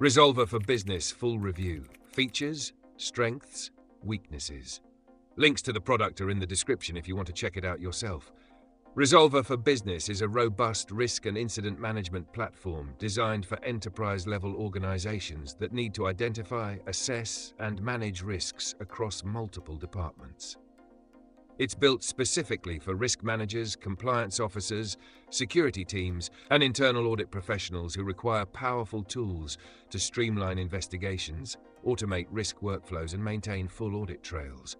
Resolver for Business Full Review. Features, strengths, weaknesses. Links to the product are in the description if you want to check it out yourself. Resolver for Business is a robust risk and incident management platform designed for enterprise-level organizations that need to identify, assess, and manage risks across multiple departments. It's built specifically for risk managers, compliance officers, security teams, and internal audit professionals who require powerful tools to streamline investigations, automate risk workflows, and maintain full audit trails.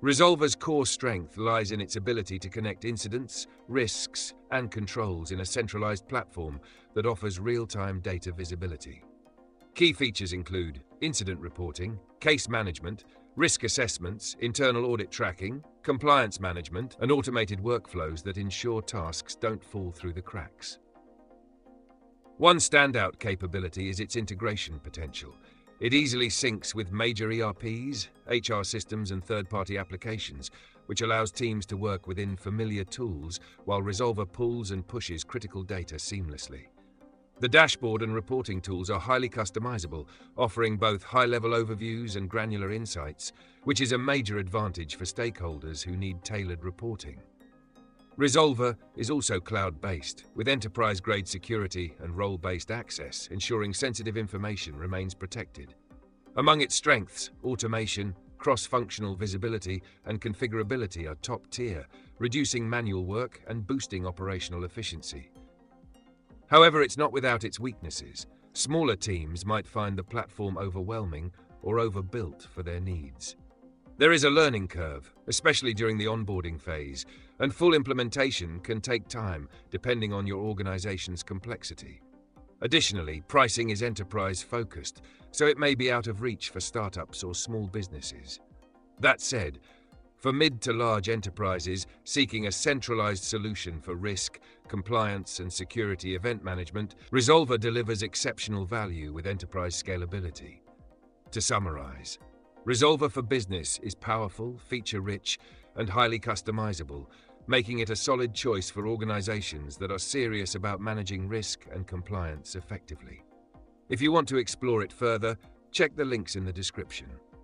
Resolver's core strength lies in its ability to connect incidents, risks, and controls in a centralized platform that offers real-time data visibility. Key features include incident reporting, case management, risk assessments, internal audit tracking, compliance management, and automated workflows that ensure tasks don't fall through the cracks. One standout capability is its integration potential. It easily syncs with major ERPs, HR systems, and third-party applications, which allows teams to work within familiar tools while Resolver pulls and pushes critical data seamlessly. The dashboard and reporting tools are highly customizable, offering both high-level overviews and granular insights, which is a major advantage for stakeholders who need tailored reporting. Resolver is also cloud-based, with enterprise-grade security and role-based access, ensuring sensitive information remains protected. Among its strengths, automation, cross-functional visibility, and configurability are top-tier, reducing manual work and boosting operational efficiency. However, it's not without its weaknesses. Smaller teams might find the platform overwhelming or overbuilt for their needs. There is a learning curve, especially during the onboarding phase, and full implementation can take time depending on your organization's complexity. Additionally, pricing is enterprise-focused, so it may be out of reach for startups or small businesses. That said, for mid to large enterprises seeking a centralized solution for risk, compliance, and security event management, Resolver delivers exceptional value with enterprise scalability. To summarize, Resolver for Business is powerful, feature-rich, and highly customizable, making it a solid choice for organizations that are serious about managing risk and compliance effectively. If you want to explore it further, check the links in the description.